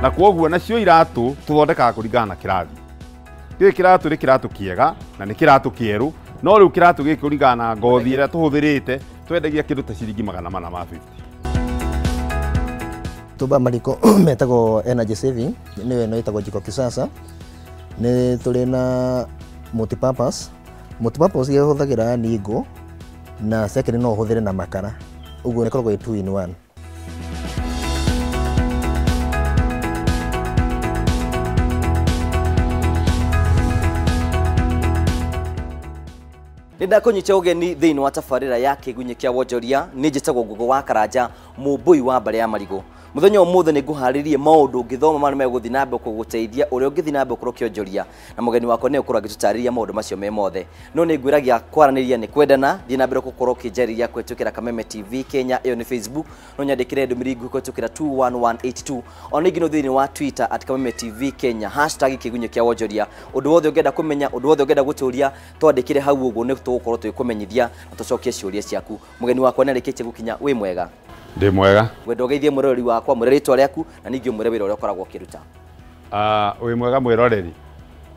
na kwoguo nacio iratu tuthondekaga kuringana na kirathi. Giki kiratu ni kiratu kiega na ni kiratu kieru, no riu kiratu giki kuringana na ngothi ira tuhuthirite twendagia kindu ta ciringi 450. Tuba mariko metagwo energy saving niwe no itagwo jiko kisasa ni tuli na multipurpose ye huthagira ningo na second no huthire na makara uguo ni koragwo 2 in 1. Nenda kunyita ugeni thiini wa tabarira ya Kiigunyi Kia Wonjoria ni njitagwo Ngugo wa Karanja mumbui wa mbare ya marigo. Muthenya umuthe ni nguharirie maundu ngithoma mara meguthi nambe kuguteithia uria ungithi nambe kuro kionjoria na mugeni wako ni ukura gitutariria maundu macio me mothe no ni ngwiragia kwaraniria ni kwendana thi nambe kukoro kinjariria kwetukira Kameme TV Kenya iyo ni Facebook no nyandikire ndumiri kwetukira 21182 ona ingino thiini wa Twitter @Kameme TV Kenya #Kiigunyi Kia Wonjoria undu wothe ungenda kumenya undu wothe ungenda guturia twandikire hau uguo ni tugukorwo twikumenyithia na tucokie ciuria ciaku mugeni wako ni arikitie gukinya wi mwega Ndi mwega. Wendo geithie murori wakwa murerito riaku na ningi umure wira uria ukoragwo kiruta. Wi mwega mwiroreri.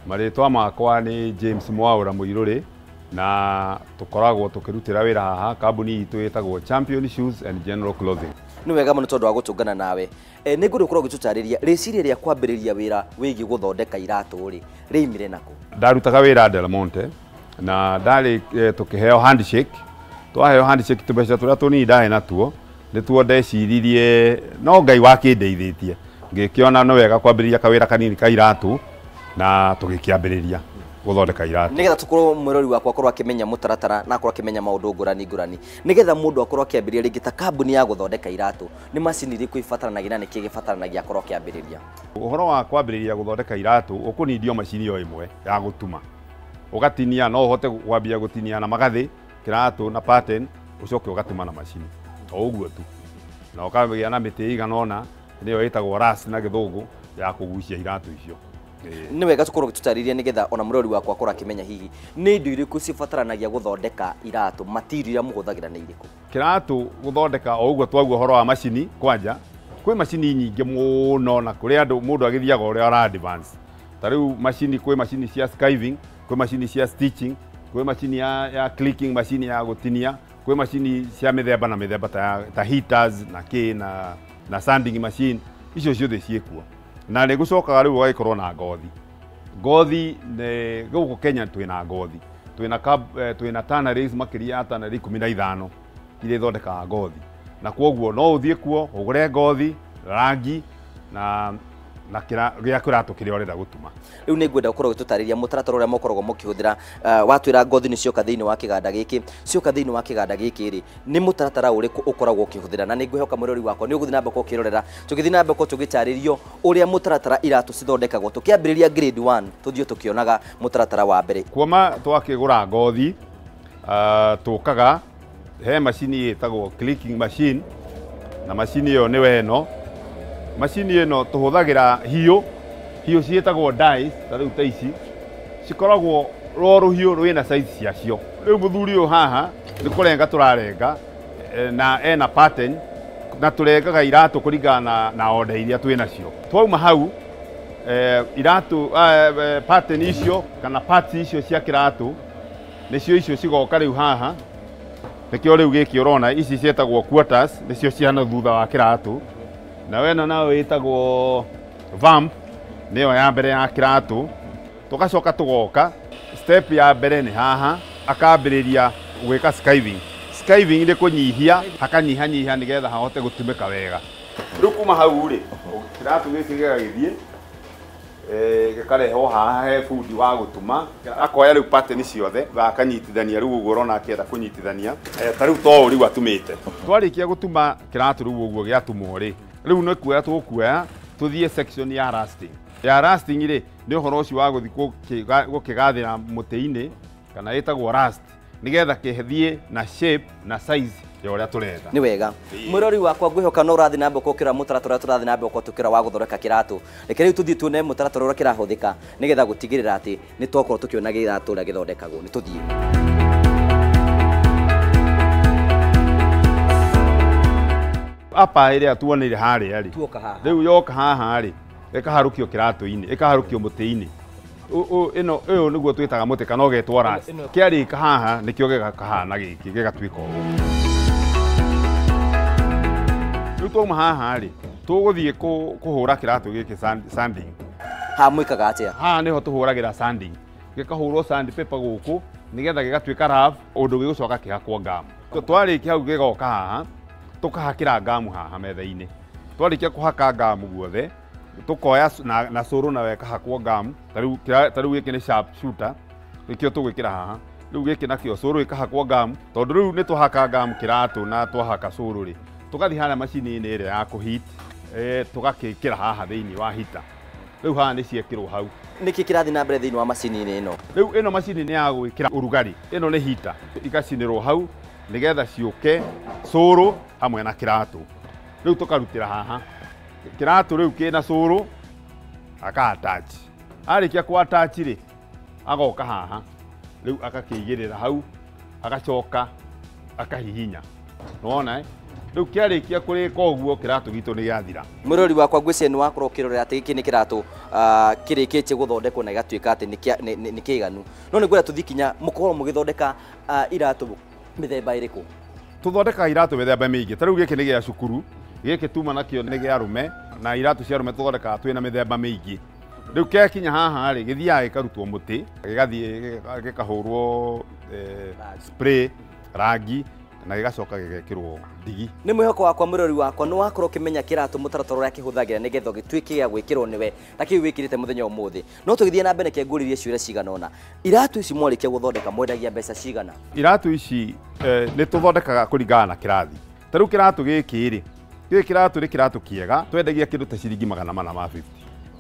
Maritwa makwa ni James Mwaura Muiruri na tukoragwo tukirutira wira haha kambuni itu yetagwo Champion Shoes and General Clothing. Ni wega muno tondu wa gutungana nawe. Ni nguru ukoragwo gitutariria riciria ria kwambiriria wira wigi guthondeka iratu ri riimire nako. Ndarutaga wira Delmonte na ndari tukiheo handshake. Twaheo handshake tubeca turia tunini ndahe natuo. Nituo ndeciririe no Ngai wakindeithitie ngikiona no wega kwambiriria kawira kanini ka iratu na tugikiambiriria guthondeka iratu nigetha tukorwo mwirori wakwa akorwo akimenya mutaratara na akorwo akimenya maundu ngurani nigetha mundu akorwo akiambiriria ringi ta kambuni ya guthondeka iratu ni macini iriku ibataranagia na niki gibataranagia akorwo akiambiriria uhoro wa kwambiriria guthondeka iratu ukunidio macini yo imwe ya gutuma ugatinia no uhote kwambia gutinia na magathi kiratu na pattern ucoke ugatuma na macini uguo tu na ukagia na miti iganona niyo itagwo ras na githungu ya kugucia iratu icio ni wega tukorwo gitutariria nigetha ona murori wakwa akorwo akimenya hihi ni ndu iriku cibataranagia guthondeka iratu material muhuthagira ni iriku kiratu guthondeka o uguo twaguo horo wa macini kwanja kwi macini nyingi muno na kuri andu mundu agithiaga uria ara advance tariu macini kwi macini cia skiving kwi macini cia stitching kwi macini ya clicking macini ya gutinia kwi macini cia mithemba na mithemba ta heaters na na sanding machine icio ciothe ciekuo na ni gucokaga riu gaikorwo na ngothi ne guku Kenya twina ngothi twina tanneries makiria ya tannery 15 ile thondekaga ngothi na kwoguo no uthie kuo ugure ngothi rangi na gia kiratu kiria urenda gutuma riu ni ngwenda gukorwo gitutariria mutaratara uria mokoragwo mukihuthira watwira ngothi ni cioka thiini wa kiganda giki ri ni mutaratara uriku ukoragwo ukihuthira na ni ngwihoka mwirori wako ni uguthi nambe ko kirorera tugithi nambe ko tugitaririo uria mutaratara iratu cithondekagwo tukiambiriria grade 1 tuthio tukionaga mutaratara wa mbere kuoma twakigura ngothi tukaga he macini itagwo clicking machine na macini iyo ni weno macini ino tuhuthagira hiyo cietagwo dies tariu ta ici cikoragwo roruhiu rwina size ciacio riu muthuri uyu haha ni kurenga turarenga na ena pattern na turengaga iratu kuringana na order iria twinacio twauma hau iratu pattern icio kana parts icio cia kiratu nicio icio cigoka riu haha nikio riu giki urona ici cietagwo quarters nicio ciana thutha wa kiratu na wena nawe itagwo vamp niyo ya mbere ya kiratu tugacoka tugoka step ya mbere ni haha akambiriria gwika skiving iri kunyihia akanyiha nigetha hahote gutumika wega riu kuma hau ri kiratu giki gigagithie gikareho haha he fundi wa gutuma akoya riu pattern ciothe akanyitithania riu uguo urona akienda kunyitithania tariu to riu atumite twarikia gutuma kiratu riu uguo giatumwo ri riu no kuoya tukuoya tuthie section ya rusting ri ni uhoro ucio wa guthi gukigathira muti-ini kana itagwo rust nigetha kihethie na shape na size ya uria turenda ni wega mwirori wakwa ngwihoka no urathi nambe ukira mutaratara turathi nambe ukotukira wa guthondeka kiratu reke riu tuthie tuone mutaratara uria kirahuthika nigetha gutigirira ati ni twakorwo tukiona kiratu uria githondekagwo ni tuthie apa iria tuonire haria ri tuoka haha riu yoka haha ri ikaharukio kiratu-ini ikaharukio muti-ini ino uyu niguo twitaga muti kana ugetwo ras kiarika haha nikio gigakahana giki gigatuika uguo riu twauma haha ri tuguthie kuhura kiratu giki sanding ha mwikaga atia haha niho tuhuragira sanding gikahurwo sandpaper guku nigetha gigatuika rough undu gigucoka kigakwo gamu twarikia hau gigoka haha tukahakira gamu haha metha-ini twarikia kuhaka gamu guothe tukoya na curu na weka hakwo gamu tariu giki ni sharp shooter nikio tugwikira haha riu giki nakio curu ikahakwo gamu tondu riu ni tuhaka gamu kiratu na twahaka curu ri tugathi hana macini-ini ire ya kuhit tugakikira haha thiini wa hita riu haha ni ciekirwo hau niki kirathi na mbere thiini wa macini-ini ino riu ino macini ni ya gwikira urugari ino ni hita igacinirwo hau nigetha ciuke curu hamwe na kiratu riu tukarutira haha kiratu riu kina curu aka attach arikia ku attach ri agoka haha riu akakigirira hau agacoka akahihinya nona riu kiarikia kurika uguo kiratu gitu ni giathira mwirori wakwa ngwiciria ni wakorwo kirorera ati giki ni kiratu kirikitie guthondekwo na igatuika ati ni kiganu no ni ngwira tuthikinya mukorwo mugithondeka iratu mithemba iriku tuthondeka iratu mithemba mingi tariu giki ni gia cukuru giki tuma nakio ni gia arume na iratu cia arume tuthondeka twina mithemba mingi riu kiakinya haha ri githiaga gikarutwo muti gigathie gikahurwo spray rangi na gigacoka gigekirwo ndigi ni mwihoko wakwa mwirori wakwa ni wakorwo kimenya kiratu mutaratara uria kihuthagira nigetha gituike gia gwikirwo niwe ta kiu wikirite muthenya umuthi no tugithie na mbere kenguririe ciuria cigana ona iratu ici mwarikia guthondeka mwendagia mbeca cigana iratu ici ni tuthondekaga kuringana na kirathi tariu kiratu giki ri kiratu ri kiratu kiega twendagia kindu ta ciringi 450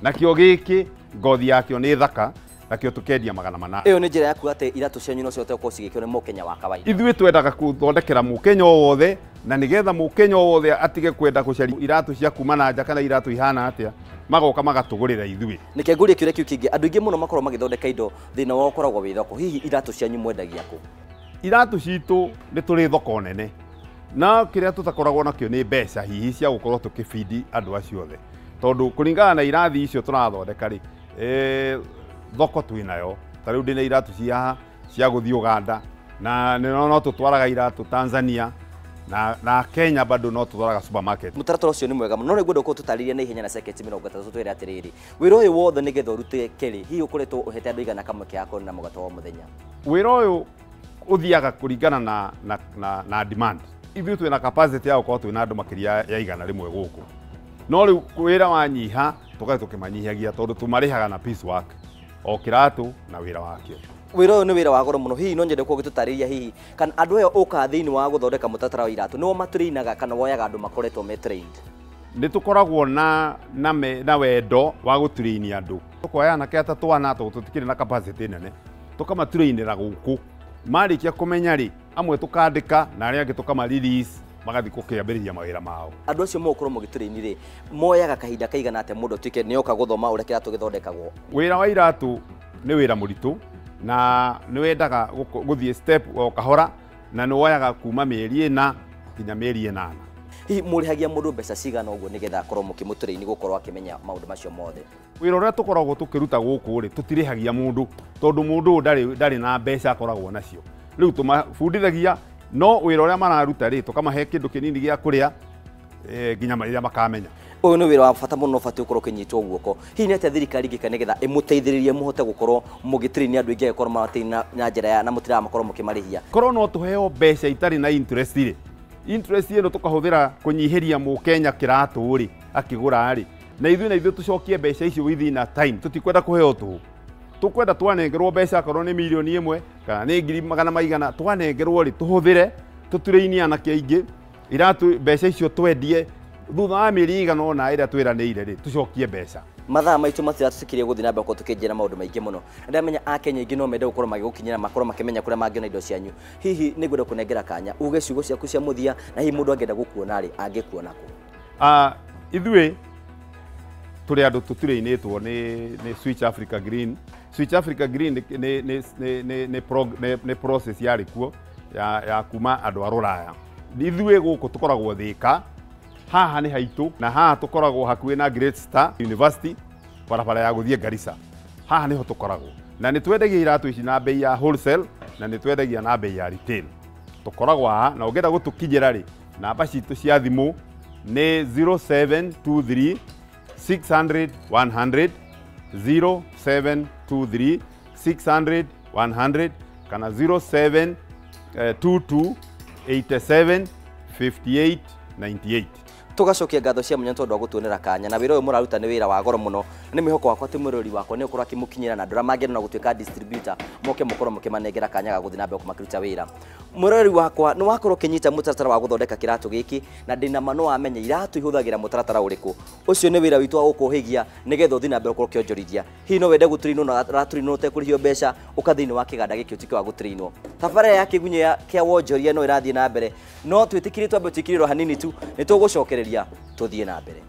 nakio giki ngothi yakio ni thaka nakio tukendia 400 iyo ni njira yaku ati iratu cianyu no ciote gukorwo cigikio ni mukenya wa kawaida ithui twendaga kuthondekera mukenya wothe na nigetha mukenya wothe atige kwenda gucaria iratu cia kuma na nja kana iratu ihana atia magoka magatugurira ithui nike ngurie kiuria kiu kingi andu ingi muno makorwo magithondeka indo thina wao ukoragwo wi thoko hihi iratu cianyu mwendagia ku iratu citu ni turi thoko nene na kiria tutakoragwo nakio ni mbeca hihi cia gukorwo tukifidi andu acio othe tondu kuringana na irathi icio turathondeka ri thoko twinayo tariu ndina iratu cia guthii Uganda na no tutwaraga iratu Tanzania na Kenya bado no tutwaraga supermarket mutaratara ucio ni mwega muno no ngwenda ko tutariria na ihenya na second 30 twire atiriri wira uyu wothe nigetha urute keri hihi ukoretwo uhete andu igana kamwe kiako na mugato wa muthenya wira uyu uthiaga kuringana na demand ithuĩ twina capacity ya gukorwo twina andu makiria ya igana rimwe guku no riu wira wanyiha tugae tukimanyihagia tondu tumarihaga na piece work o kiratu na wira wakio wira uyu ni wira wa goro muno hihi no nyende ko gitutariria hihi kana andu ayo uka thiini wa guthondeka mutaratara wa iratu no maturinaga kana woyaga andu makoretwo me trained ni tukoragwo na wendo wa guturainia andu tukoya na keta twana tutikire na capacity nene tukamaturinira guku marikia kumenya ri amwe tukandika na aria angi tukama release magathi kukiambiriria mawira mao andu acio mokorwo mugituraini ri moyaga kahinda kaigana ate mundu tuike ni oka guthoma uria kiratu githondekagwo wira wa iratu ni wira muritu na ni wendaga guthie step o kahora na ni woyaga kuma mieri 4 nginya mieri 8 hihi murihagia mundu mbeca cigana uguo nigetha akorwo mukimuturaini gukorwo akimenya maundu macio mothe wira uria tukoragwo tukiruta guku ri tutirihagia mundu tondu mundu ndari na mbeca akoragwo nacio riu tumabundithagia no wira uria mararuta ri tukamahe kindu kinini gia kuria nginya marĩa makamenya uyu ni wira wa bata muno bati ukorwo kinyitwo guoko hihi ni atia thirikari ngika nigetha imuteithiririe muhote gukorwo mugitrini andu ingi akorwo matina na njira ya na mutira makorwo mukimarihia korwo no tuheo mbeca itari na interest ri interest ino tukahuthira kunyihiria mukenya kiratu ri akigura ri na ithui tucokie mbeca icio within a time tutikwenda kuheo tu tukwenda twanengerwo mbeca korwo ni milioni 1 kana ni ngiri magana maigana twanengerwo ri tuhuthire tuturainie anake aingi iratu mbeca icio twendie thutha wa mĩeri igana ona ĩrĩa twĩranĩire rĩ tucokie mbeca mathaa maitũ matiratukirie guthii na mbere ko tukinjira maundu maingi muno ndamenya akenya ingi no mende gukorwo magigukinyira makorwo makimenya kuria mangiona indo cianyu hihi ni ngwenda kunengera kanya uge ciugo ciaku cia muthia na hihi mundu angenda gukuona ri angikuona ku ithui turi andu tutirainitwo ni Switch Africa Green. Switch Africa Green ni process yari kuo ya kuma andu a Ruraya. Ithui guku tukoragwo Thika haha nĩ haitũ na haha tũkoragwo hakuhĩ na Great Star University barabara ya gũthiĩ Garissa. Haha nĩho tũkoragwo na nĩ twendagia iratũ ici na bei ya wholesale na nĩ twendagia na bei ya retail. Tũkoragwo haha na ũngĩenda gũtũkinyĩra rĩ, namba citũ cia thimũ nĩ 0723 600 100 0723 600 100 kana 0722 87 58 98. Tugacokia ngatho cia munya tondu wa gutuonera kanya na wira uyu muraruta ni wira wa goro muno ni mihoko wakwa ti murori wakwa ni ukorwo akimukinyira na ndura mangena na gutuika distributor moke mukorwo mukimanengera kanya ga guthina mbe kumakiruta wira. Murori wakwa ni wakorwo kinyita mutaratara wa guthondeka kiratu giki na ndina mano amenye iratu ihuthagira mutaratara uriku. Ucio ni wira witu wa gukuhigia nigetha uthina mbe ukorwo kionjorithia. Hihi no wende gutrino na ratrino utekurihio mbeca ukathini wa kiganda giki utike wa gutrino. Tabarĩra ya Kiigunyi Kia Wonjoria no irathie na mbere no twitikiritwo ambe tikiriro hanini tu ni tugucokereria tuthie na mbere.